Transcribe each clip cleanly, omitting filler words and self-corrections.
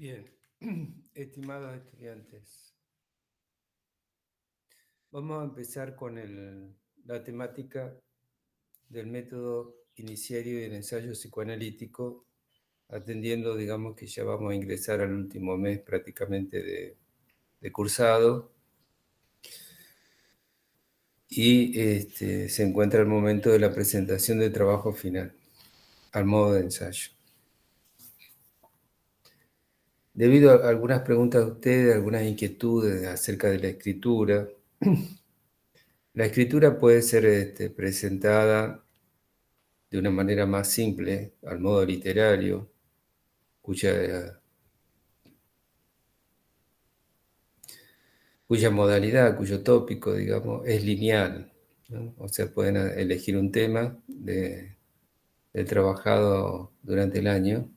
Bien, estimados estudiantes, vamos a empezar con la temática del método iniciario y el ensayo psicoanalítico, atendiendo, digamos, que ya vamos a ingresar al último mes prácticamente de cursado y se encuentra el momento de la presentación del trabajo final, al modo de ensayo. Debido a algunas preguntas de ustedes, algunas inquietudes acerca de la escritura puede ser presentada de una manera más simple, al modo literario, cuya modalidad, cuyo tópico, digamos, es lineal, ¿no? O sea, pueden elegir un tema de trabajado durante el año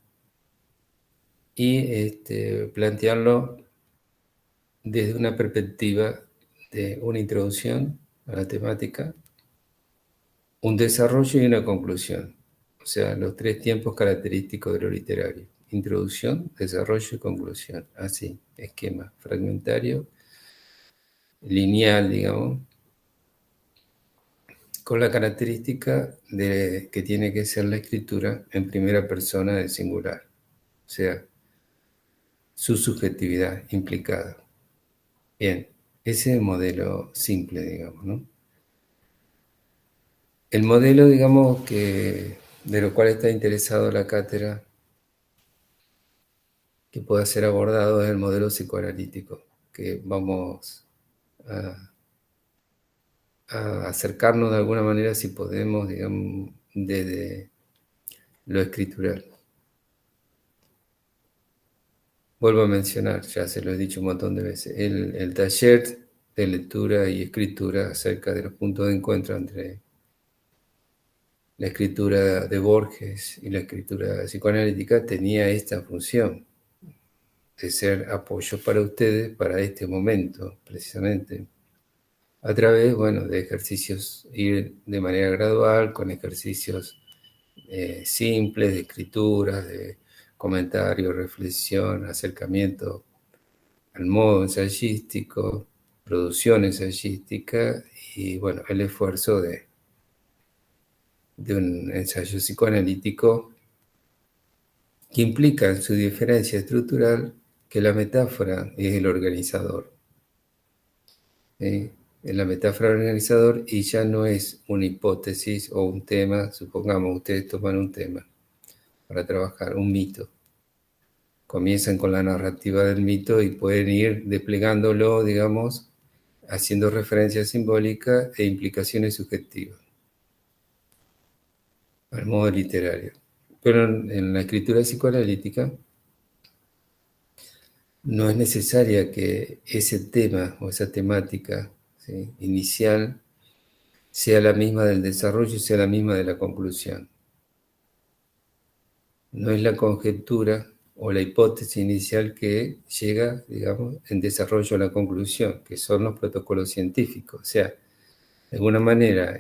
y plantearlo desde una perspectiva de una introducción a la temática, un desarrollo y una conclusión. O sea, los tres tiempos característicos de lo literario: introducción, desarrollo y conclusión. Así, esquema fragmentario, lineal, digamos, con la característica de que tiene que ser la escritura en primera persona del singular, o sea, su subjetividad implicada. Bien, ese es el modelo simple, digamos, ¿no? El modelo, digamos, de lo cual está interesado la cátedra, que pueda ser abordado, es el modelo psicoanalítico, que vamos a acercarnos de alguna manera, si podemos, digamos, desde lo escritural. Vuelvo a mencionar, ya se lo he dicho un montón de veces, el taller de lectura y escritura acerca de los puntos de encuentro entre la escritura de Borges y la escritura psicoanalítica tenía esta función de ser apoyo para ustedes para este momento, precisamente, a través, bueno, de ejercicios, ir de manera gradual, con ejercicios simples de escritura, de comentario, reflexión, acercamiento al modo ensayístico, producción ensayística y, bueno, el esfuerzo de un ensayo psicoanalítico que implica en su diferencia estructural que la metáfora es el organizador. Es la metáfora organizador y ya no es una hipótesis o un tema. Supongamos, ustedes toman un tema para trabajar, un mito. Comienzan con la narrativa del mito y pueden ir desplegándolo, digamos, haciendo referencias simbólicas e implicaciones subjetivas, al modo literario. Pero en la escritura psicoanalítica no es necesaria que ese tema o esa temática, ¿sí?, inicial sea la misma del desarrollo y sea la misma de la conclusión. No es la conjetura o la hipótesis inicial que llega, digamos, en desarrollo a la conclusión, que son los protocolos científicos. O sea, de alguna manera,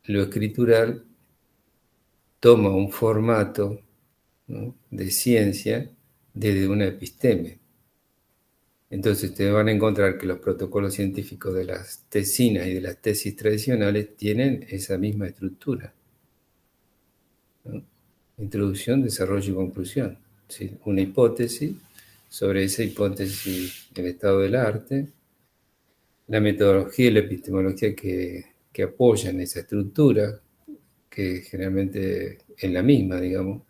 lo escritural toma un formato, ¿no?, de ciencia desde una episteme. Entonces ustedes van a encontrar que los protocolos científicos de las tesinas y de las tesis tradicionales tienen esa misma estructura, ¿no? Introducción, desarrollo y conclusión. ¿Sí? Una hipótesis, sobre esa hipótesis el estado del arte, la metodología y la epistemología que apoyan esa estructura, que generalmente es la misma, digamos,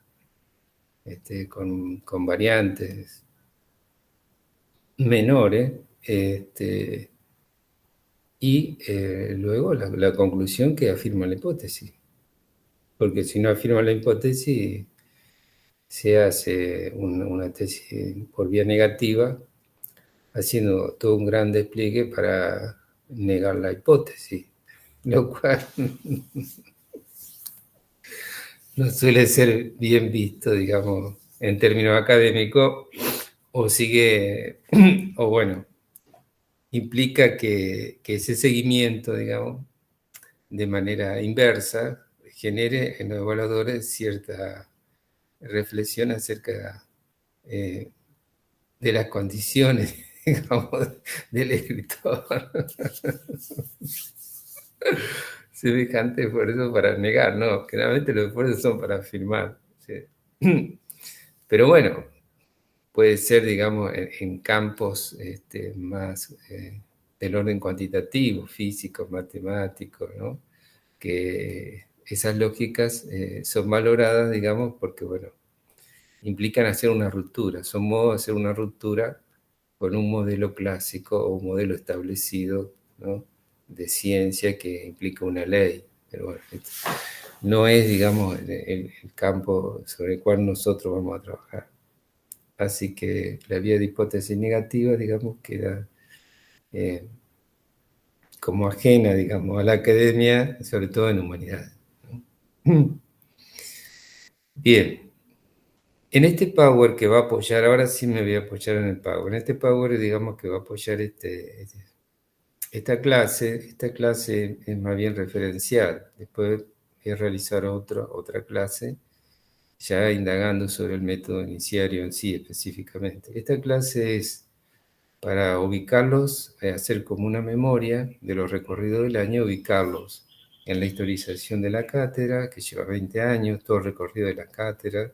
con variantes menores, y luego la conclusión que afirma la hipótesis. Porque si no afirma la hipótesis, se hace una tesis por vía negativa, haciendo todo un gran despliegue para negar la hipótesis, lo cual no suele ser bien visto, digamos, en términos académicos, o sigue, o bueno, implica que ese seguimiento, digamos, de manera inversa, genere en los evaluadores cierta reflexión acerca de las condiciones, digamos, del escritor. Semejante esfuerzo para negar, no, generalmente los esfuerzos son para afirmar. ¿Sí? Pero bueno, puede ser, digamos, en campos más del orden cuantitativo, físico, matemático, ¿no? Que esas lógicas son valoradas, digamos, porque, bueno, implican hacer una ruptura, son modos de hacer una ruptura con un modelo clásico o un modelo establecido, ¿no? De ciencia que implica una ley. Pero bueno, no es, digamos, el campo sobre el cual nosotros vamos a trabajar. Así que la vía de hipótesis negativa, digamos, queda eh, como ajena, digamos, a la academia, sobre todo en humanidades, ¿no? Bien, en este Power que va a apoyar, ahora sí me voy a apoyar en el Power, en este Power, digamos, que va a apoyar esta clase es más bien referencial. Después voy a realizar otra clase, ya indagando sobre el método iniciario en sí específicamente. Esta clase es para ubicarlos, hacer como una memoria de los recorridos del año, ubicarlos en la historización de la cátedra, que lleva 20 años, todo el recorrido de la cátedra,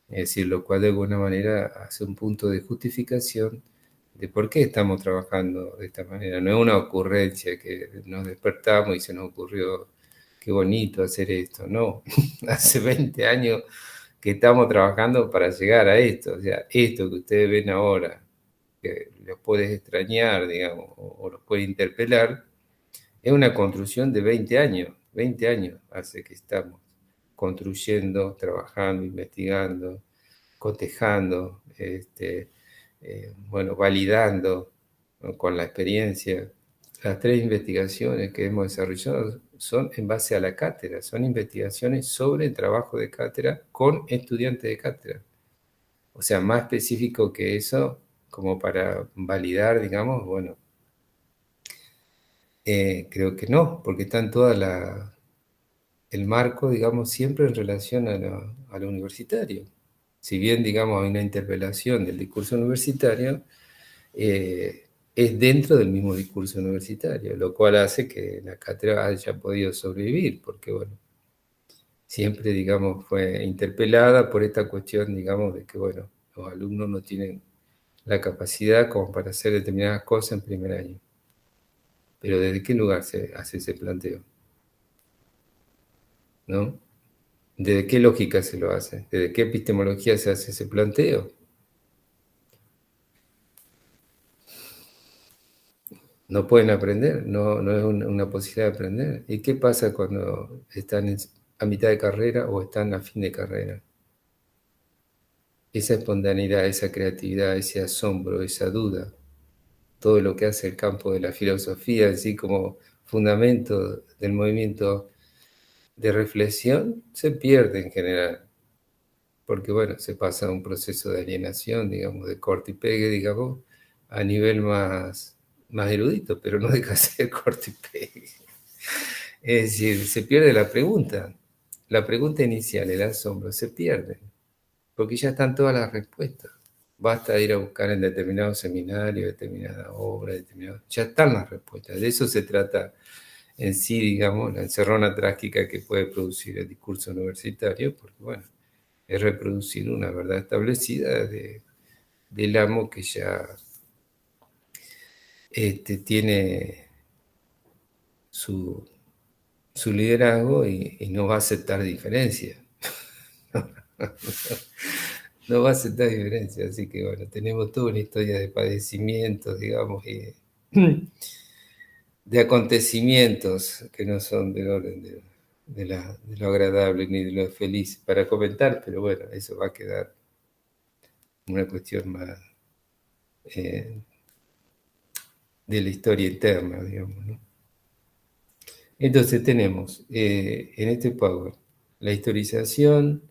es decir, lo cual de alguna manera hace un punto de justificación de por qué estamos trabajando de esta manera. No es una ocurrencia que nos despertamos y se nos ocurrió, qué bonito hacer esto, no. Hace 20 años que estamos trabajando para llegar a esto, o sea, esto que ustedes ven ahora, que los puede extrañar, digamos, o los puede interpelar, es una construcción de 20 años hace que estamos construyendo, trabajando, investigando, cotejando, bueno, validando, ¿no? Con la experiencia. Las tres investigaciones que hemos desarrollado son en base a la cátedra, son investigaciones sobre el trabajo de cátedra con estudiantes de cátedra. O sea, más específico que eso, como para validar, digamos, bueno, creo que no, porque está en toda el marco, digamos, siempre en relación a lo universitario. Si bien, digamos, hay una interpelación del discurso universitario, es dentro del mismo discurso universitario, lo cual hace que la cátedra haya podido sobrevivir, porque, bueno, siempre, digamos, fue interpelada por esta cuestión, digamos, de que, bueno, los alumnos no tienen la capacidad como para hacer determinadas cosas en primer año. Pero ¿desde qué lugar se hace ese planteo? ¿No? ¿Desde qué lógica se lo hace? ¿Desde qué epistemología se hace ese planteo? No pueden aprender, no es una posibilidad de aprender. ¿Y qué pasa cuando están a mitad de carrera o están a fin de carrera? Esa espontaneidad, esa creatividad, ese asombro, esa duda, todo lo que hace el campo de la filosofía, así como fundamento del movimiento de reflexión, se pierde en general. Porque bueno, se pasa a un proceso de alienación, digamos, de corte y pegue, digamos, a nivel más erudito, pero no deja de ser corte y pegue. Es decir, se pierde la pregunta inicial, el asombro, se pierde, porque ya están todas las respuestas. Basta ir a buscar en determinado seminario, determinada obra, ya están las respuestas. De eso se trata en sí, digamos, la encerrona trágica que puede producir el discurso universitario, porque bueno, es reproducir una verdad establecida del amo que ya tiene su, su liderazgo y no va a aceptar diferencia. No va a aceptar diferencia, así que bueno, tenemos toda una historia de padecimientos, digamos, y de acontecimientos que no son del orden de lo agradable ni de lo feliz para comentar, pero bueno, eso va a quedar una cuestión más eh, de la historia interna, digamos, ¿no? Entonces tenemos en este Power la historización,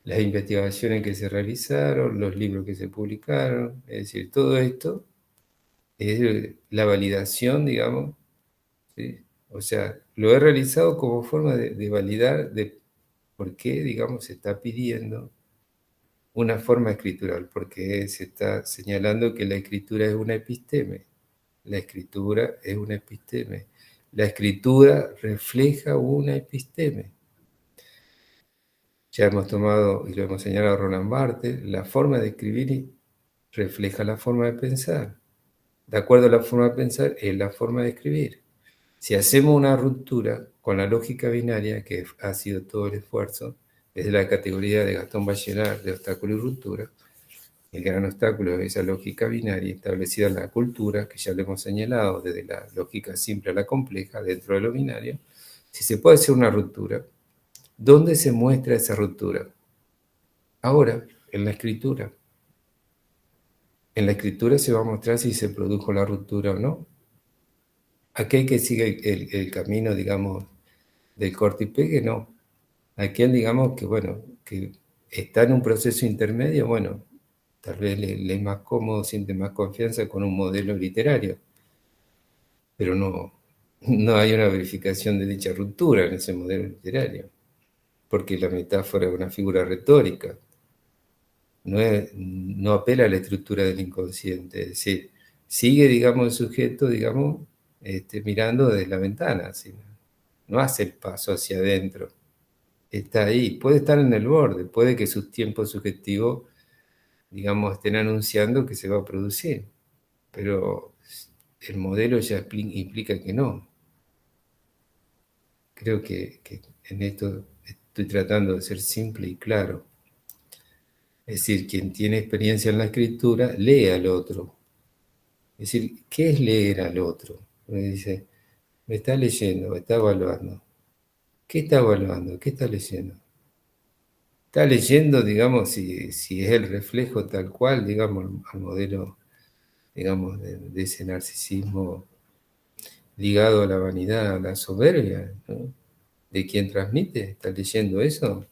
las investigaciones que se realizaron, los libros que se publicaron, es decir, todo esto es la validación, digamos, ¿sí? O sea, lo he realizado como forma de validar de por qué, digamos, se está pidiendo una forma escritural, porque se está señalando que la escritura es una episteme. La escritura es una episteme. La escritura refleja una episteme. Ya hemos tomado, y lo hemos señalado Roland Barthes, la forma de escribir refleja la forma de pensar. De acuerdo a la forma de pensar, es la forma de escribir. Si hacemos una ruptura con la lógica binaria, que ha sido todo el esfuerzo, desde la categoría de Gastón Bachelard de obstáculo y ruptura, el gran obstáculo es esa lógica binaria establecida en la cultura, que ya lo hemos señalado, desde la lógica simple a la compleja, dentro de lo binario. Si se puede hacer una ruptura, ¿dónde se muestra esa ruptura? Ahora, en la escritura. En la escritura se va a mostrar si se produjo la ruptura o no. Aquel que sigue el camino, digamos, del corte y pegue, no. Aquel, digamos, que, bueno, que está en un proceso intermedio, bueno, tal vez le es más cómodo, siente más confianza con un modelo literario, pero no hay una verificación de dicha ruptura en ese modelo literario, porque la metáfora es una figura retórica, no apela a la estructura del inconsciente, es decir, sigue, digamos, el sujeto, digamos, mirando desde la ventana, ¿sí? No hace el paso hacia adentro, está ahí, puede estar en el borde, puede que sus tiempos subjetivos, digamos, estén anunciando que se va a producir, pero el modelo ya implica que no. Creo que en esto estoy tratando de ser simple y claro. Es decir, quien tiene experiencia en la escritura, lee al otro. Es decir, ¿qué es leer al otro? Me dice, me está leyendo, me está evaluando. ¿Qué está evaluando? ¿Qué está leyendo? Está leyendo, digamos, si es el reflejo tal cual, digamos, al modelo, digamos, de ese narcisismo ligado a la vanidad, a la soberbia, ¿no? De quien transmite, está leyendo eso.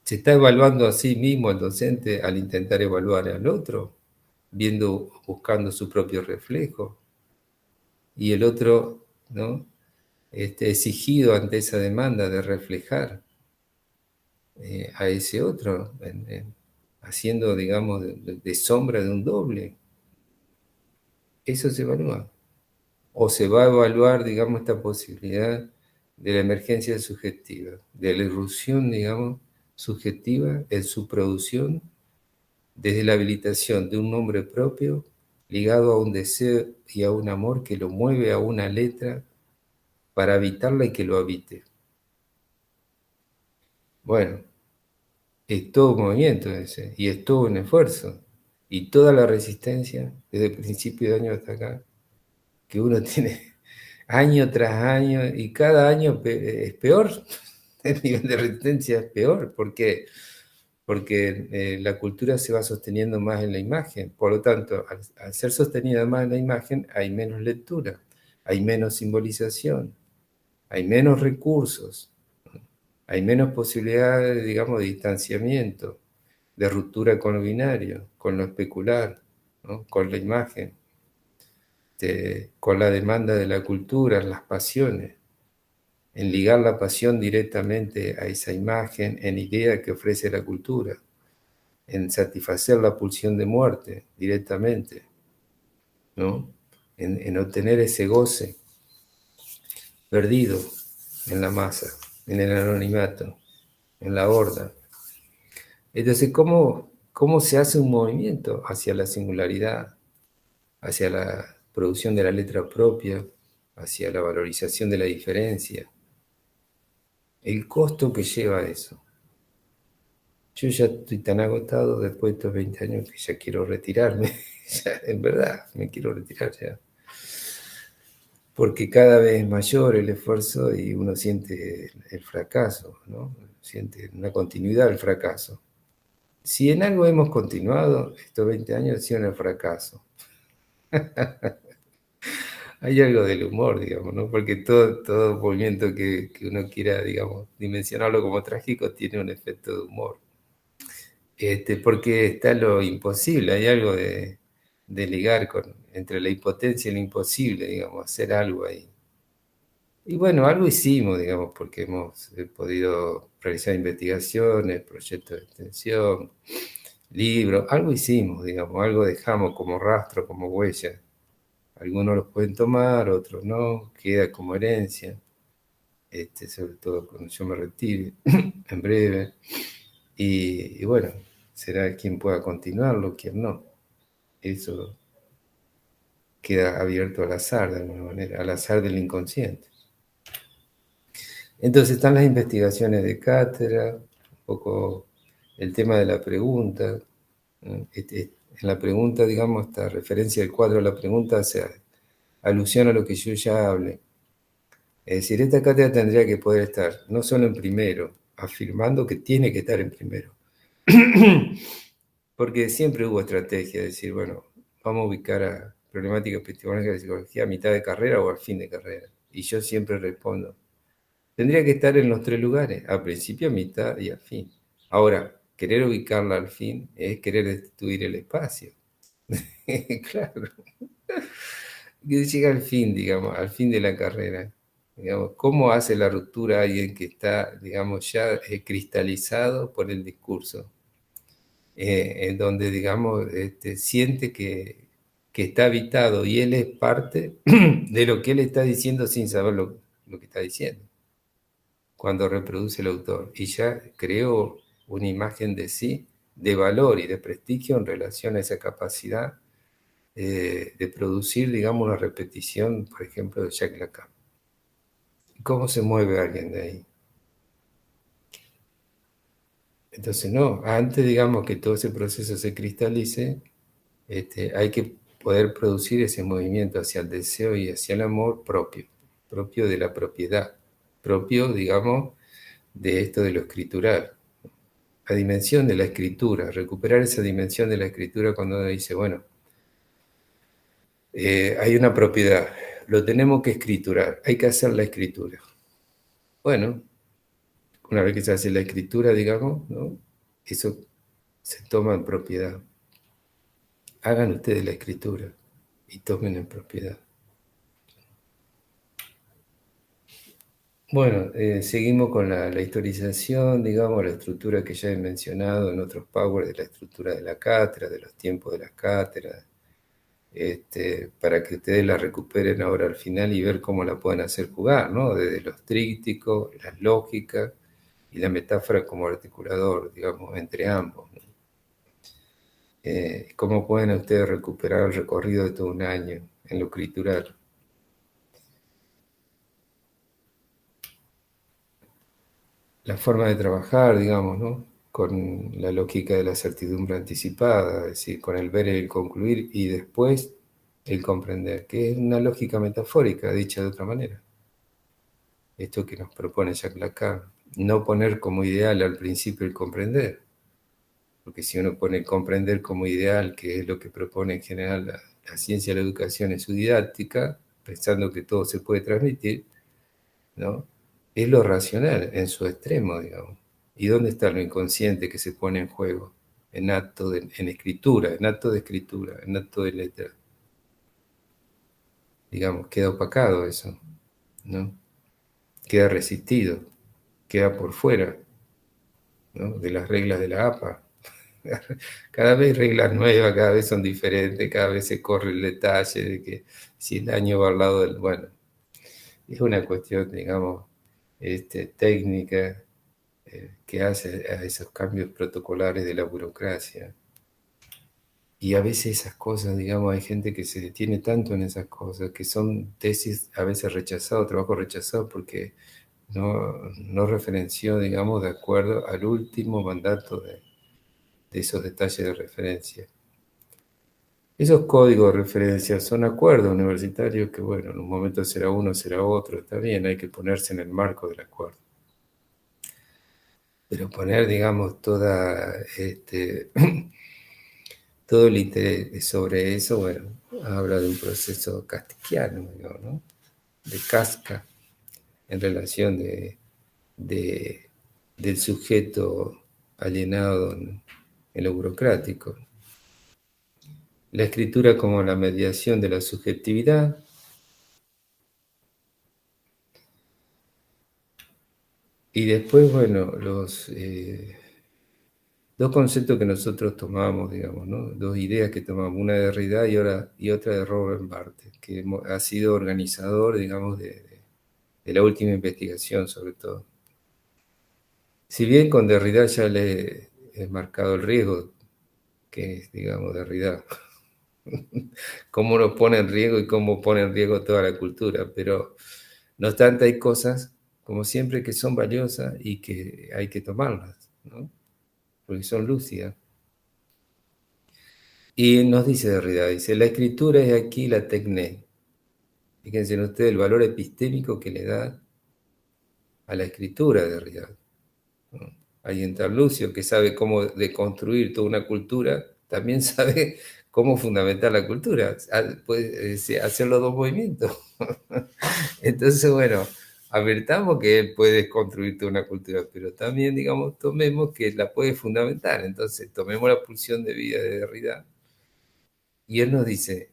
Se está evaluando a sí mismo el docente al intentar evaluar al otro, viendo, buscando su propio reflejo. Y el otro, ¿no? Exigido ante esa demanda de reflejar a ese otro, haciendo, digamos, de sombra de un doble. Eso se evalúa. O se va a evaluar, digamos, esta posibilidad de la emergencia subjetiva, de la irrupción, digamos, subjetiva en su producción desde la habilitación de un nombre propio ligado a un deseo y a un amor que lo mueve a una letra para habitarla y que lo habite. Bueno, es todo un movimiento ese, y es todo un esfuerzo, y toda la resistencia, desde el principio de año hasta acá, que uno tiene año tras año, y cada año es peor, el nivel de resistencia es peor, ¿por qué? Porque la cultura se va sosteniendo más en la imagen, por lo tanto, al ser sostenida más en la imagen, hay menos lectura, hay menos simbolización, hay menos recursos, hay menos posibilidades, digamos, de distanciamiento, de ruptura con lo binario, con lo especular, ¿no? Con la imagen, con la demanda de la cultura, las pasiones, en ligar la pasión directamente a esa imagen, en idea que ofrece la cultura, en satisfacer la pulsión de muerte directamente, ¿no? En obtener ese goce perdido en la masa, en el anonimato, en la horda. Entonces, ¿cómo se hace un movimiento hacia la singularidad, hacia la producción de la letra propia, hacia la valorización de la diferencia? El costo que lleva eso. Yo ya estoy tan agotado después de estos 20 años que ya quiero retirarme. Ya, en verdad, me quiero retirar ya. Porque cada vez es mayor el esfuerzo y uno siente el fracaso, ¿no? Siente una continuidad del fracaso. Si en algo hemos continuado, estos 20 años ha sido en el fracaso. Hay algo del humor, digamos, ¿no? Porque todo movimiento que uno quiera, digamos, dimensionarlo como trágico tiene un efecto de humor. Porque está lo imposible, hay algo de ligar entre la impotencia y lo imposible, digamos, hacer algo ahí. Y bueno, algo hicimos, digamos, porque hemos podido realizar investigaciones, proyectos de extensión, libros, algo hicimos, digamos, algo dejamos como rastro, como huella. Algunos los pueden tomar, otros no, queda como herencia, sobre todo cuando yo me retire en breve. Y bueno, será quien pueda continuarlo, quien no. Eso queda abierto al azar, de alguna manera, al azar del inconsciente. Entonces están las investigaciones de cátedra, un poco el tema de la pregunta. ¿No? En la pregunta, digamos, esta referencia del cuadro a la pregunta hace alusión a lo que yo ya hablé. Es decir, esta cátedra tendría que poder estar no solo en primero, afirmando que tiene que estar en primero, porque siempre hubo estrategia de decir, bueno, vamos a ubicar a problemática epistemológica de psicología a mitad de carrera o al fin de carrera. Y yo siempre respondo, tendría que estar en los tres lugares, al principio, a mitad y al fin. Ahora, querer ubicarla al fin es querer destituir el espacio. Claro, que llega al fin, digamos, al fin de la carrera. Digamos, ¿cómo hace la ruptura alguien que está, digamos, ya cristalizado por el discurso? En donde, digamos, siente que está habitado y él es parte de lo que él está diciendo sin saber lo que está diciendo, cuando reproduce el autor. Y ya creó una imagen de sí, de valor y de prestigio en relación a esa capacidad de producir, digamos, una repetición, por ejemplo, de Jacques Lacan. ¿Cómo se mueve alguien de ahí? Entonces, no, antes, digamos, que todo ese proceso se cristalice, hay que poder producir ese movimiento hacia el deseo y hacia el amor propio, propio de la propiedad, propio, digamos, de esto de lo escritural. La dimensión de la escritura, recuperar esa dimensión de la escritura cuando uno dice, bueno, hay una propiedad, lo tenemos que escriturar, hay que hacer la escritura. Bueno, una vez que se hace la escritura, digamos, ¿no? Eso se toma en propiedad. Hagan ustedes la escritura y tomen en propiedad. Bueno, seguimos con la historización, digamos, la estructura que ya he mencionado en otros powers, de la estructura de la cátedra, de los tiempos de las cátedras, para que ustedes la recuperen ahora al final y ver cómo la pueden hacer jugar, ¿no? Desde los trípticos, las lógicas y la metáfora como articulador, digamos, entre ambos, ¿no? ¿Cómo pueden ustedes recuperar el recorrido de todo un año en lo escritural? La forma de trabajar, digamos, ¿no? Con la lógica de la certidumbre anticipada, es decir, con el ver y el concluir y después el comprender, que es una lógica metafórica, dicha de otra manera. Esto que nos propone Jacques Lacan, no poner como ideal al principio el comprender, porque si uno pone el comprender como ideal, que es lo que propone en general la ciencia de la educación en su didáctica, pensando que todo se puede transmitir, ¿no? Es lo racional en su extremo, digamos. ¿Y dónde está lo inconsciente que se pone en juego? En escritura, en acto de escritura, en acto de letra. Digamos, queda opacado eso, ¿no? Queda resistido, queda por fuera, ¿no? De las reglas de la APA. Cada vez reglas nuevas, cada vez son diferentes, cada vez se corre el detalle de que si el año va al lado del... Bueno, es una cuestión, digamos, técnica que hace a esos cambios protocolares de la burocracia. Y a veces esas cosas, digamos, hay gente que se detiene tanto en esas cosas, que son tesis a veces rechazados, trabajos rechazados porque no referenció, digamos, de acuerdo al último mandato de esos detalles de referencia. Esos códigos de referencia son acuerdos universitarios que, bueno, en un momento será uno, será otro, está bien, hay que ponerse en el marco del acuerdo. Pero poner, digamos, todo el interés sobre eso, bueno, habla de un proceso kafkiano, ¿no? De Kafka en relación de- del sujeto alienado en lo burocrático. La escritura como la mediación de la subjetividad. Y después, bueno, dos conceptos que nosotros tomamos, digamos, ¿no? Dos ideas que tomamos, una de Derrida y otra de Robert Barthes, que ha sido organizador, digamos, de la última investigación sobre todo. Si bien con Derrida ya le he marcado el riesgo, que es, digamos, Derrida, cómo nos pone en riesgo y cómo pone en riesgo toda la cultura, pero no obstante hay cosas, como siempre, que son valiosas y que hay que tomarlas, ¿no? Porque son lúcidas. Y nos dice Derrida, dice, la escritura es aquí la tecné. Fíjense en ustedes el valor epistémico que le da a la escritura de Derrida, ¿no? Alguien tan lúcido que sabe cómo deconstruir toda una cultura, también sabe cómo fundamentar la cultura, puede hacer los dos movimientos. Entonces, bueno, advertamos que él puede construir toda una cultura, pero también, digamos, tomemos que la puede fundamentar. Entonces, tomemos la pulsión de vida de Derrida y él nos dice,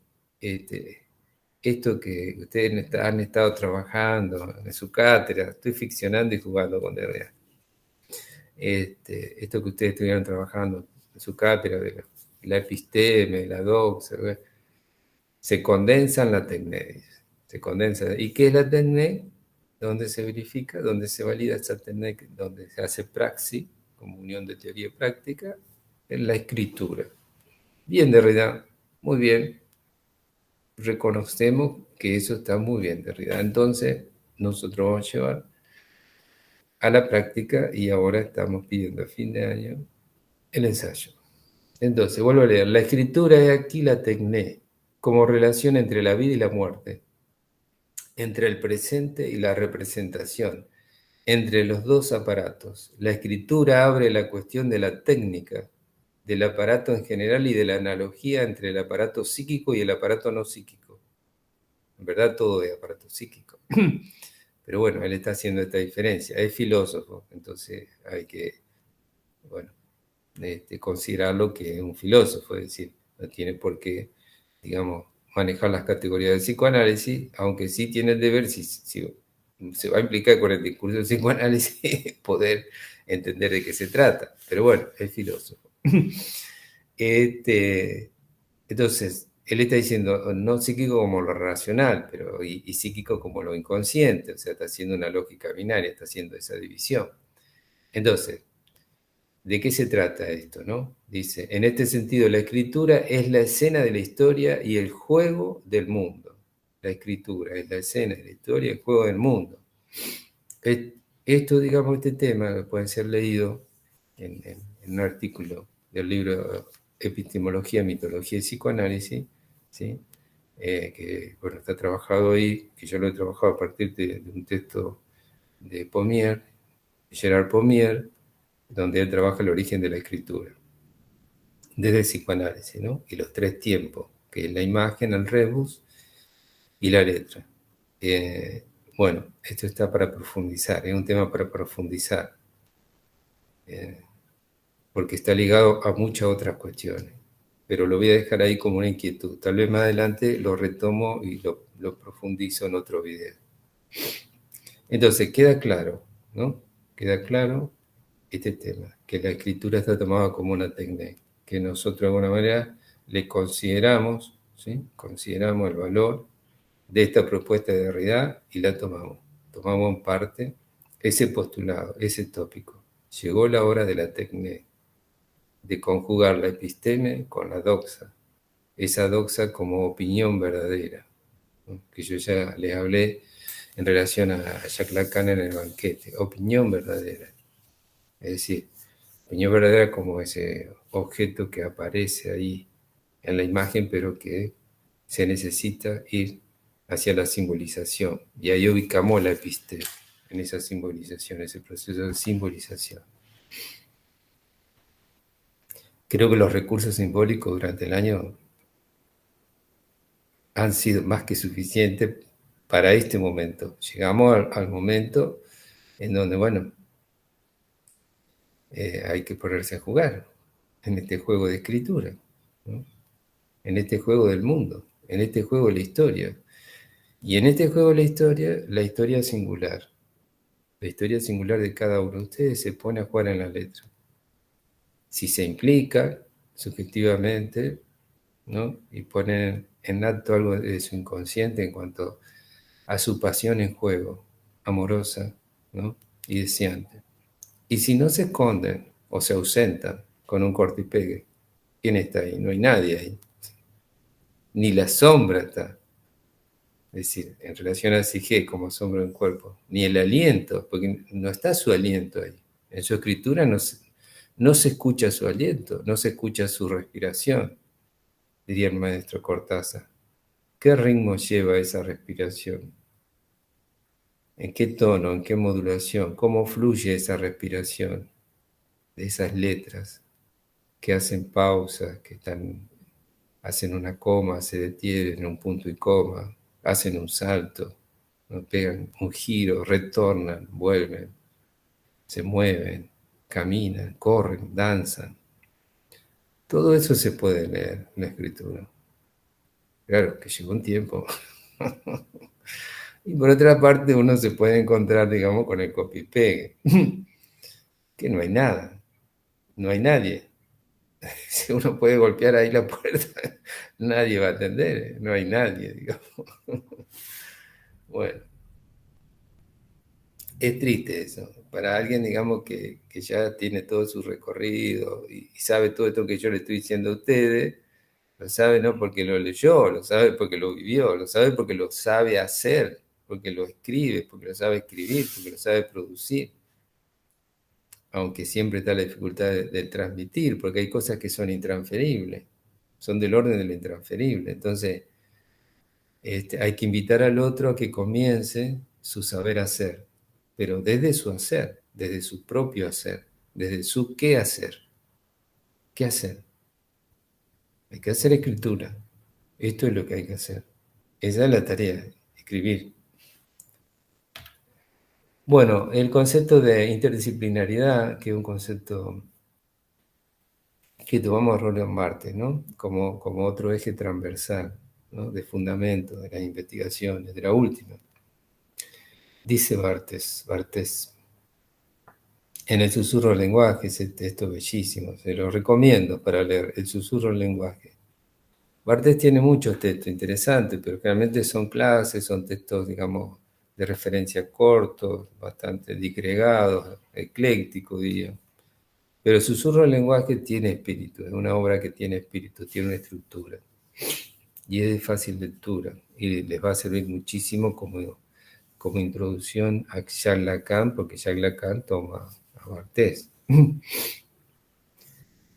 esto que ustedes han estado trabajando en su cátedra, estoy ficcionando y jugando con Derrida. Esto que ustedes estuvieron trabajando en su cátedra de la episteme, la doxa, se condensa en la tecné, se condensa. ¿Y qué es la tecné? ¿Dónde se verifica? ¿Dónde se valida esa tecné? ¿Dónde se hace praxis, como unión de teoría y práctica? En la escritura. Bien, Derrida, muy bien. Reconocemos que eso está muy bien, Derrida. Entonces, nosotros vamos a llevar a la práctica y ahora estamos pidiendo a fin de año el ensayo. Entonces, vuelvo a leer. La escritura es aquí la tecné, como relación entre la vida y la muerte, entre el presente y la representación, entre los dos aparatos. La escritura abre la cuestión de la técnica, del aparato en general y de la analogía entre el aparato psíquico y el aparato no psíquico. En verdad todo es aparato psíquico. Pero bueno, él está haciendo esta diferencia. Es filósofo, entonces hay que, bueno, considerarlo que es un filósofo, es decir, no tiene por qué, digamos, manejar las categorías del psicoanálisis, aunque sí tiene el deber, si se va a implicar con el discurso del psicoanálisis, poder entender de qué se trata. Pero bueno, es filósofo. Entonces, él está diciendo no psíquico como lo racional, pero y psíquico como lo inconsciente, o sea, está haciendo una lógica binaria, está haciendo esa división. Entonces, ¿de qué se trata esto, no? Dice, en este sentido, la escritura es la escena de la historia y el juego del mundo. La escritura es la escena de la historia y el juego del mundo. Esto, digamos, este tema puede ser leído en un artículo del libro Epistemología, Mitología y Psicoanálisis, ¿sí? Que, bueno, está trabajado ahí, que yo lo he trabajado a partir de un texto de Pommier, Gerard Pommier, donde él trabaja el origen de la escritura, desde el psicoanálisis, ¿no? Y los tres tiempos, que es la imagen, el rebus y la letra. Bueno, esto está para profundizar, es un tema para profundizar, porque está ligado a muchas otras cuestiones, pero lo voy a dejar ahí como una inquietud. Tal vez más adelante lo retomo y lo profundizo en otro video. Entonces, queda claro, ¿no? Queda claro este tema, que la escritura está tomada como una técnica, que nosotros de alguna manera le consideramos, ¿sí? Consideramos el valor de esta propuesta de Derrida y la tomamos. Tomamos en parte ese postulado, ese tópico. Llegó la hora de la técnica, de conjugar la episteme con la doxa, esa doxa como opinión verdadera, ¿no? Que yo ya les hablé en relación a Jacques Lacan en el banquete, opinión verdadera. Es decir, opinión verdadera como ese objeto que aparece ahí en la imagen, pero que se necesita ir hacia la simbolización. Y ahí ubicamos la episteme, en esa simbolización, ese proceso de simbolización. Creo que los recursos simbólicos durante el año han sido más que suficientes para este momento. Llegamos al momento en donde, bueno, hay que ponerse a jugar en este juego de escritura, ¿no? En este juego del mundo, en este juego de la historia. Y en este juego de la historia singular. La historia singular de cada uno de ustedes se pone a jugar en la letra. Si se implica subjetivamente, ¿no? Y ponen en acto algo de su inconsciente en cuanto a su pasión en juego, amorosa, ¿no? Y deseante. Y si no se esconden o se ausentan con un corte y pegue, ¿quién está ahí? No hay nadie ahí. Ni la sombra está. Es decir, en relación a Sige como sombra en cuerpo, ni el aliento, porque no está su aliento ahí. En su escritura no se escucha su aliento, no se escucha su respiración, diría el maestro Cortázar. ¿Qué ritmo lleva esa respiración? ¿En qué tono, en qué modulación? ¿Cómo fluye esa respiración de esas letras que hacen pausas, hacen una coma, se detienen en un punto y coma, hacen un salto, ¿no? Pegan un giro, retornan, vuelven, se mueven, caminan, corren, danzan? Todo eso se puede leer en la escritura. Claro, que lleva un tiempo. Y por otra parte, uno se puede encontrar, digamos, con el copy-pegue, que no hay nada, no hay nadie. Si uno puede golpear ahí la puerta, nadie va a atender, no hay nadie, digamos. Bueno, es triste eso. Para alguien, digamos, que ya tiene todo su recorrido y sabe todo esto que yo le estoy diciendo a ustedes, lo sabe no porque lo leyó, lo sabe porque lo vivió, lo sabe porque lo sabe hacer, porque lo escribe, porque lo sabe escribir, porque lo sabe producir. Aunque siempre está la dificultad de transmitir, porque hay cosas que son intransferibles, son del orden de lo intransferible. Entonces, hay que invitar al otro a que comience su saber hacer, pero desde su hacer, desde su propio hacer, desde su qué hacer. ¿Qué hacer? Hay que hacer escritura. Esto es lo que hay que hacer. Esa es la tarea, escribir. Bueno, el concepto de interdisciplinaridad, que es un concepto que tomamos a Roland Barthes, ¿no? Como otro eje transversal, ¿no? De fundamento de las investigaciones, de la última. Dice Barthes, en El susurro del lenguaje, ese texto bellísimo, se lo recomiendo para leer, El susurro del lenguaje. Barthes tiene muchos textos interesantes, pero generalmente son clases, son textos, digamos, de referencia cortos, bastante disgregados, eclécticos, diría. Pero el susurro del lenguaje tiene espíritu, es una obra que tiene espíritu, tiene una estructura. Y es de fácil lectura, y les va a servir muchísimo como introducción a Jacques Lacan, porque Jacques Lacan toma a Barthes.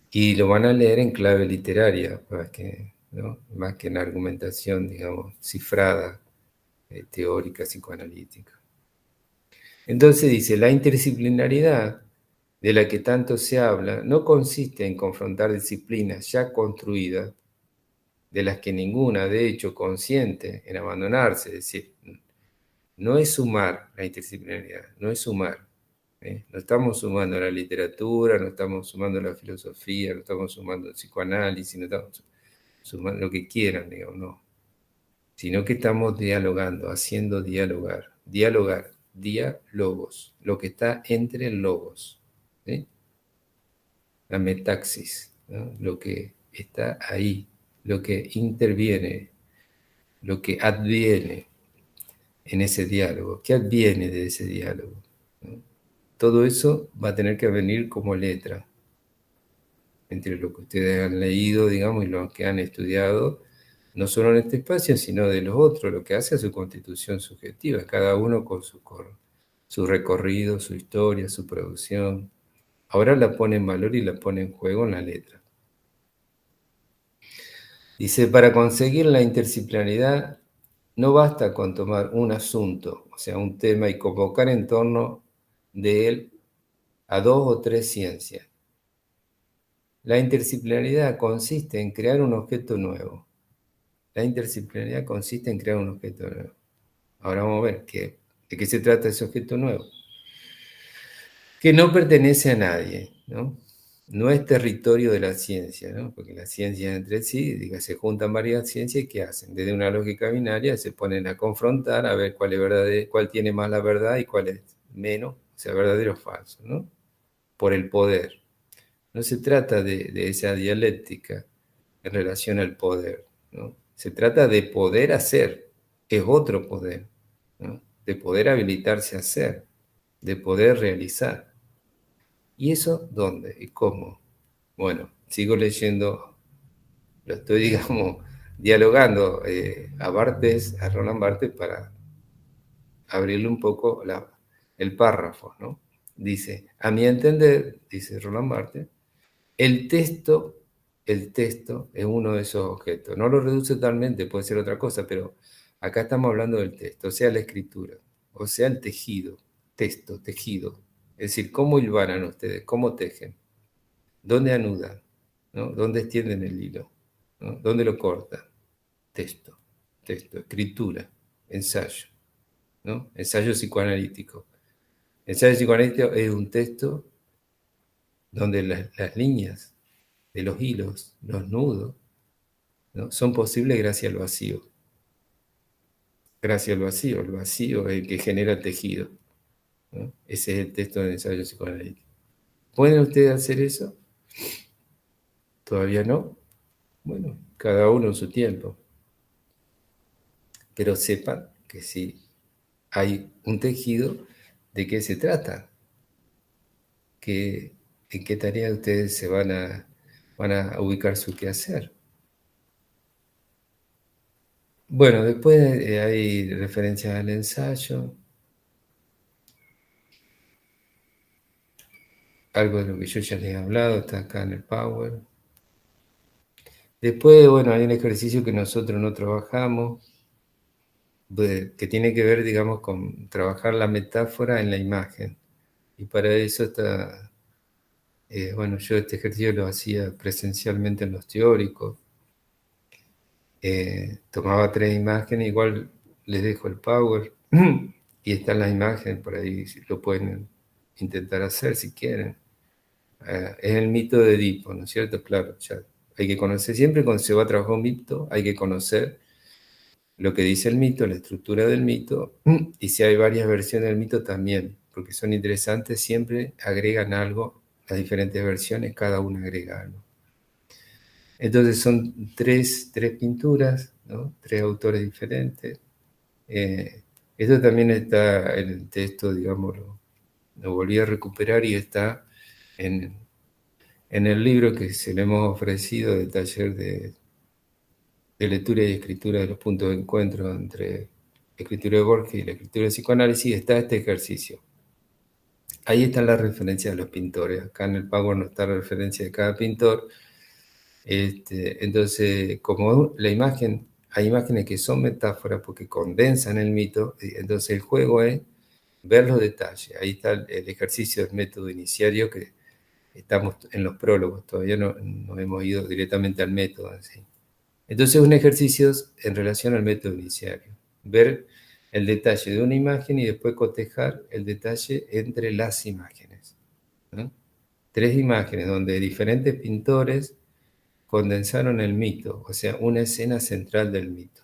Y lo van a leer en clave literaria, ¿no? Más que en argumentación, digamos, cifrada, teórica, psicoanalítica. Entonces dice, la interdisciplinaridad de la que tanto se habla no consiste en confrontar disciplinas ya construidas, de las que ninguna, de hecho, consiente en abandonarse, es decir, no es sumar la interdisciplinaridad, no es sumar. No estamos sumando la literatura, no estamos sumando la filosofía, no estamos sumando el psicoanálisis, no estamos sumando lo que quieran, digamos, no. Sino que estamos dialogando, haciendo dialogar, diálogos, lo que está entre logos, ¿sí? La metaxis, ¿no? Lo que está ahí, lo que interviene, lo que adviene en ese diálogo. ¿Qué adviene de ese diálogo? ¿No? Todo eso va a tener que venir como letra entre lo que ustedes han leído, digamos, y lo que han estudiado, no solo en este espacio, sino de los otros, lo que hace a su constitución subjetiva, cada uno con su recorrido, su historia, su producción. Ahora la pone en valor y la pone en juego en la letra. Dice, para conseguir la interdisciplinaridad no basta con tomar un asunto, o sea, un tema, y convocar en torno de él a dos o tres ciencias. La interdisciplinaridad consiste en crear un objeto nuevo. La interdisciplinaridad consiste en crear un objeto nuevo. Ahora vamos a ver de qué se trata ese objeto nuevo. Que no pertenece a nadie, ¿no? No es territorio de la ciencia, ¿no? Porque las ciencias entre sí, diga, se juntan varias ciencias y ¿qué hacen? Desde una lógica binaria se ponen a confrontar a ver cuál es verdadero, cuál tiene más la verdad y cuál es menos, o sea, verdadero o falso, ¿no? Por el poder. no se trata de esa dialéctica en relación al poder, ¿no? Se trata de poder hacer, es otro poder, ¿no? De poder habilitarse a hacer, de poder realizar. ¿Y eso dónde y cómo? Bueno, sigo leyendo, lo estoy, digamos, dialogando a Barthes, a Roland Barthes, para abrirle un poco el párrafo, ¿no? Dice, a mi entender, dice Roland Barthes, el texto, el texto es uno de esos objetos. No lo reduce totalmente, puede ser otra cosa, pero acá estamos hablando del texto, o sea, la escritura, o sea, el tejido, texto, tejido. Es decir, cómo hilvanan ustedes, cómo tejen, dónde anudan, ¿no? ¿Dónde extienden el hilo? ¿No? ¿Dónde lo cortan? Texto, texto, escritura, ensayo, ¿no? Ensayo psicoanalítico. Ensayo psicoanalítico es un texto donde las líneas de los hilos, los nudos, ¿no? Son posibles gracias al vacío. Gracias al vacío. El vacío es el que genera el tejido, ¿no? Ese es el texto del ensayo psicoanalítico. ¿Pueden ustedes hacer eso? ¿Todavía no? Bueno, cada uno en su tiempo. Pero sepan que si hay un tejido, ¿de qué se trata? ¿En qué tarea ustedes van a ubicar su quehacer? Bueno, después hay referencias al ensayo, algo de lo que yo ya les he hablado, está acá en el Power. Después, bueno, hay un ejercicio que nosotros no trabajamos, que tiene que ver, digamos, con trabajar la metáfora en la imagen. Y para eso está, bueno, yo este ejercicio lo hacía presencialmente en los teóricos. Tomaba 3 imágenes, igual les dejo el Power, y están las imágenes, por ahí lo pueden intentar hacer si quieren. Es el mito de Edipo, ¿no es cierto? Claro, ya hay que conocer, siempre cuando se va a trabajar un mito, hay que conocer lo que dice el mito, la estructura del mito, y si hay varias versiones del mito también, porque son interesantes, siempre agregan algo, las diferentes versiones, cada una agrega algo. Entonces son tres pinturas, ¿no? 3 autores diferentes. Esto también está en el texto, digamos, lo volví a recuperar y está en el libro que se le hemos ofrecido de taller de lectura y escritura de los puntos de encuentro entre la escritura de Borges y la escritura de psicoanálisis, está este ejercicio. Ahí está la referencia de los pintores. Acá en el Power no está la referencia de cada pintor. Entonces, como la imagen, hay imágenes que son metáforas porque condensan el mito, entonces el juego es ver los detalles. Ahí está el ejercicio del método iniciario que estamos en los prólogos, todavía no hemos ido directamente al método en sí. Entonces, un ejercicio en relación al método iniciario. Ver el detalle de una imagen y después cotejar el detalle entre las imágenes, ¿no? 3 imágenes donde diferentes pintores condensaron el mito, o sea, una escena central del mito,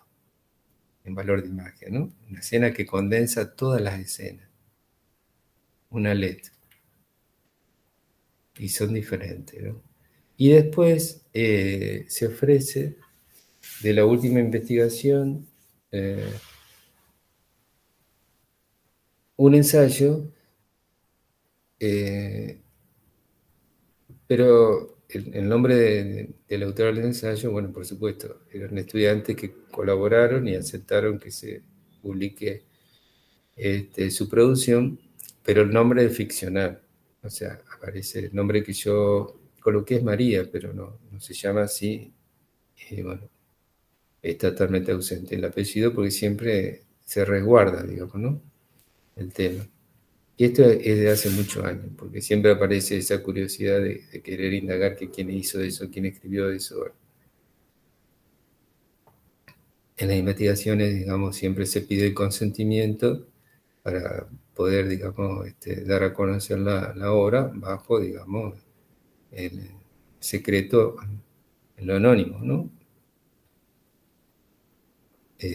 en valor de imagen, ¿no? Una escena que condensa todas las escenas, una letra, y son diferentes, ¿no? Y después se ofrece de la última investigación un ensayo, eh, pero el nombre del autor del ensayo, bueno, por supuesto, eran estudiantes que colaboraron y aceptaron que se publique su producción, pero el nombre es ficcional. O sea, aparece el nombre que yo coloqué es María, pero no se llama así. Y bueno, está totalmente ausente el apellido porque siempre se resguarda, digamos, ¿no? El tema. Y esto es de hace muchos años, porque siempre aparece esa curiosidad de querer indagar que quién hizo eso, quién escribió eso. En las investigaciones, digamos, siempre se pide el consentimiento para poder, digamos, dar a conocer la obra bajo, digamos, el secreto, en lo anónimo, ¿no?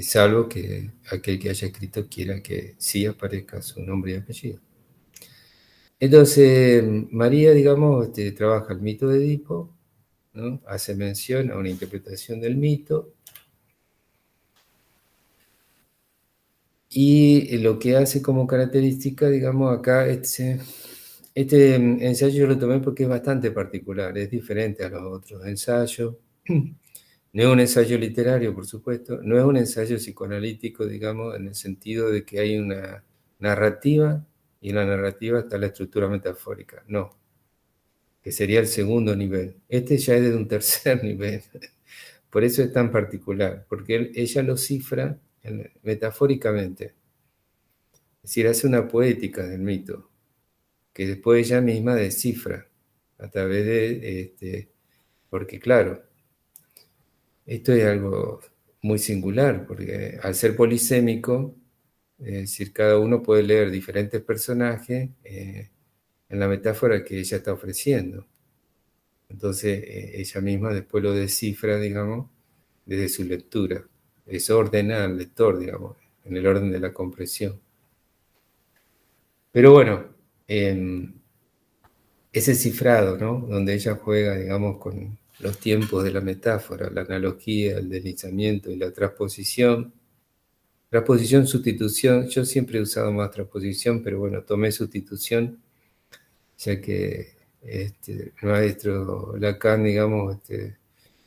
Salvo que aquel que haya escrito quiera que sí aparezca su nombre y apellido. Entonces, María, digamos, trabaja el mito de Edipo, ¿no? Hace mención a una interpretación del mito, y lo que hace como característica, digamos, acá, este ensayo yo lo tomé porque es bastante particular, es diferente a los otros ensayos. No es un ensayo literario, por supuesto, no es un ensayo psicoanalítico, digamos, en el sentido de que hay una narrativa y en la narrativa está la estructura metafórica. No, que sería el segundo nivel. Este ya es de un tercer nivel. Por eso es tan particular, porque ella lo cifra metafóricamente. Es decir, hace una poética del mito, que después ella misma descifra a través de, porque claro, esto es algo muy singular, porque al ser polisémico, es decir, cada uno puede leer diferentes personajes en la metáfora que ella está ofreciendo. Entonces, ella misma después lo descifra, digamos, desde su lectura. Eso ordena al lector, digamos, en el orden de la comprensión. Pero bueno, ese cifrado, ¿no? Donde ella juega, digamos, con los tiempos de la metáfora, la analogía, el deslizamiento y la transposición. Transposición, sustitución, yo siempre he usado más transposición, pero bueno, tomé sustitución, ya que el maestro Lacan, digamos,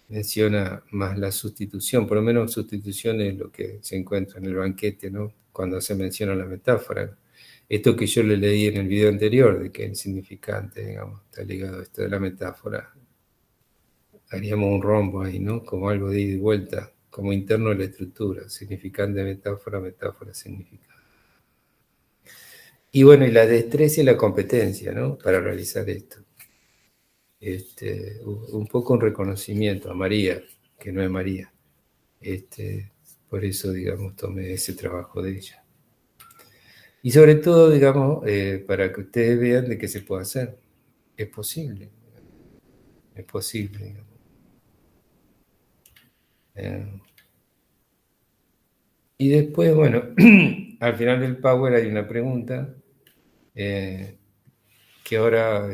menciona más la sustitución, por lo menos sustitución es lo que se encuentra en el banquete, ¿no? Cuando se menciona la metáfora. Esto que yo le leí en el video anterior, de que el significante, digamos, está ligado a esto de la metáfora, haríamos un rombo ahí, ¿no? Como algo de ida y vuelta, como interno de la estructura, significante, metáfora, metáfora, significante. Y bueno, y la destreza y la competencia, ¿no? Para realizar esto. Un poco un reconocimiento a María, que no es María. Por eso, digamos, tomé ese trabajo de ella. Y sobre todo, digamos, para que ustedes vean de qué se puede hacer. Es posible, es posible, digamos. Eh, y después, bueno, al final del Power hay una pregunta eh, que ahora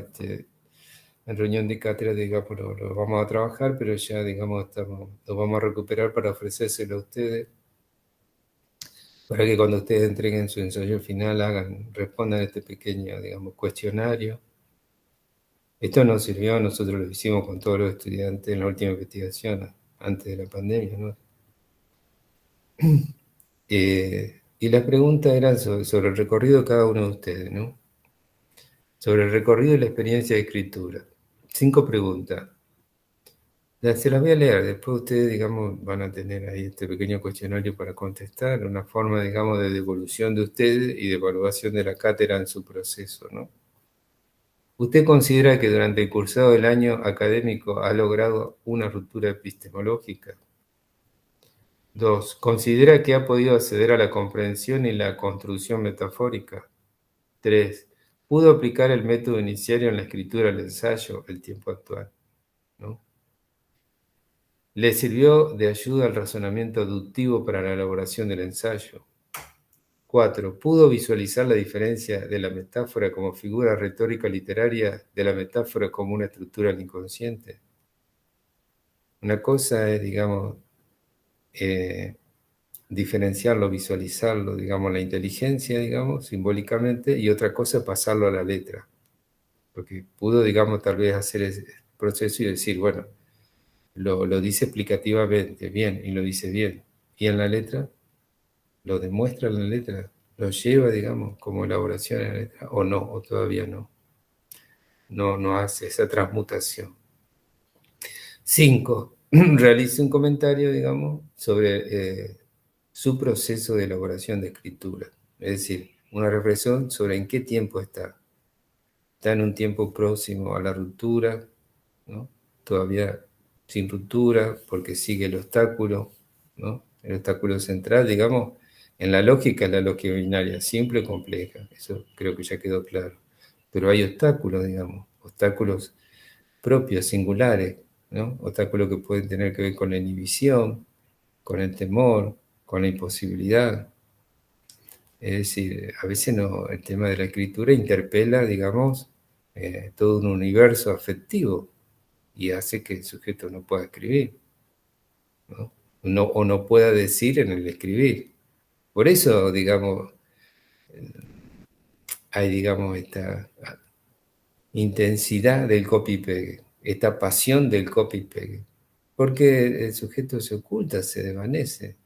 en reunión de cátedra, digamos, lo vamos a trabajar, pero ya, digamos, lo vamos a recuperar para ofrecérselo a ustedes, para que cuando ustedes entreguen su ensayo final respondan a este pequeño, digamos, cuestionario. Esto nos sirvió, nosotros lo hicimos con todos los estudiantes en la última investigación, antes de la pandemia, ¿no? Y las preguntas eran sobre el recorrido de cada uno de ustedes, ¿no? Sobre el recorrido y la experiencia de escritura. 5 preguntas. Se las voy a leer, después ustedes, digamos, van a tener ahí este pequeño cuestionario para contestar, una forma, digamos, de devolución de ustedes y de evaluación de la cátedra en su proceso, ¿no? ¿Usted considera que durante el cursado del año académico ha logrado una ruptura epistemológica? 2. ¿Considera que ha podido acceder a la comprensión y la construcción metafórica? 3. ¿Pudo aplicar el método iniciario en la escritura del ensayo, el tiempo actual? ¿No? ¿Le sirvió de ayuda al razonamiento aductivo para la elaboración del ensayo? 4. ¿Pudo visualizar la diferencia de la metáfora como figura retórica literaria de la metáfora como una estructura del inconsciente? Una cosa es, digamos, diferenciarlo, visualizarlo, digamos, la inteligencia, digamos, simbólicamente, y otra cosa es pasarlo a la letra. Porque pudo, digamos, tal vez hacer ese proceso y decir, bueno, lo dice explicativamente, bien, y lo dice bien. Y en la letra, lo demuestra en la letra, lo lleva, digamos, como elaboración en la letra, o no, o todavía no. No hace esa transmutación. 5. Realice un comentario, digamos, sobre su proceso de elaboración de escritura. Es decir, una reflexión sobre en qué tiempo está. Está en un tiempo próximo a la ruptura, ¿no? Todavía sin ruptura, porque sigue el obstáculo, ¿no? El obstáculo central, digamos, en la lógica es la lógica binaria, simple o compleja. Eso creo que ya quedó claro. Pero hay obstáculos, digamos, obstáculos propios, singulares, ¿no? Obstáculos que pueden tener que ver con la inhibición, con el temor, con la imposibilidad. Es decir, a veces no, el tema de la escritura interpela, digamos, todo un universo afectivo y hace que el sujeto no pueda escribir, ¿no? O no pueda decir en el escribir. Por eso, digamos, hay, digamos, esta intensidad del copy-pegue, esta pasión del copy-pegue, porque el sujeto se oculta, se desvanece,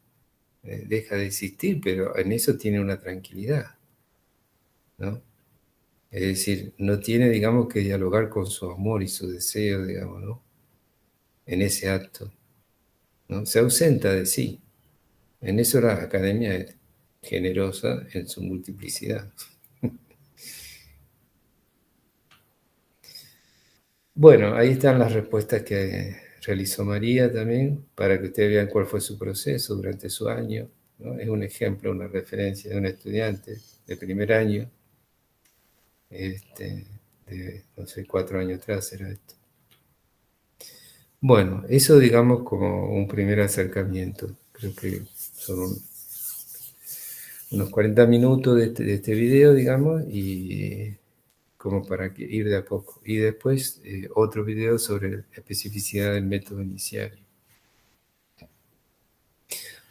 deja de existir, pero en eso tiene una tranquilidad, ¿no? Es decir, no tiene, digamos, que dialogar con su amor y su deseo, digamos, ¿no? En ese acto, ¿no? Se ausenta de sí. En eso la academia es generosa en su multiplicidad. Bueno, ahí están las respuestas que realizó María también, para que ustedes vean cuál fue su proceso durante su año, ¿no? Es un ejemplo, una referencia de un estudiante de primer año, este, de, no sé, 4 años atrás era esto. Bueno, eso digamos como un primer acercamiento. Creo que son unos 40 minutos de este video, digamos, y como para que ir de a poco. Y después otro video sobre la especificidad del método inicial.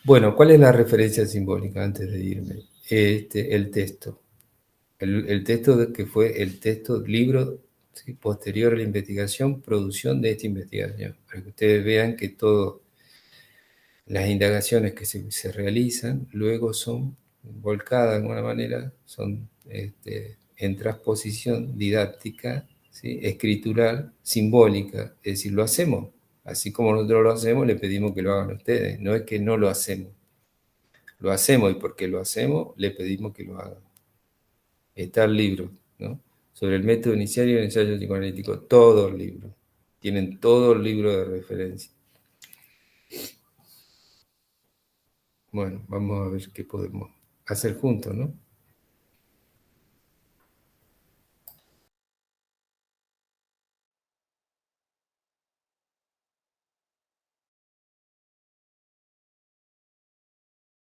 Bueno, ¿cuál es la referencia simbólica antes de irme? El texto. El texto que fue el texto, libro, ¿sí?, posterior a la investigación, producción de esta investigación. Para que ustedes vean que todas las indagaciones que se realizan luego son volcadas de alguna manera, son en transposición didáctica, ¿sí?, escritural, simbólica. Es decir, lo hacemos. Así como nosotros lo hacemos, le pedimos que lo hagan ustedes. No es que no lo hacemos. Lo hacemos y porque lo hacemos, le pedimos que lo hagan. Está el libro, ¿no? Sobre el método inicial y el ensayo psicoanalítico, todo el libro. Tienen todo el libro de referencia. Bueno, vamos a ver qué podemos hacer juntos, ¿no?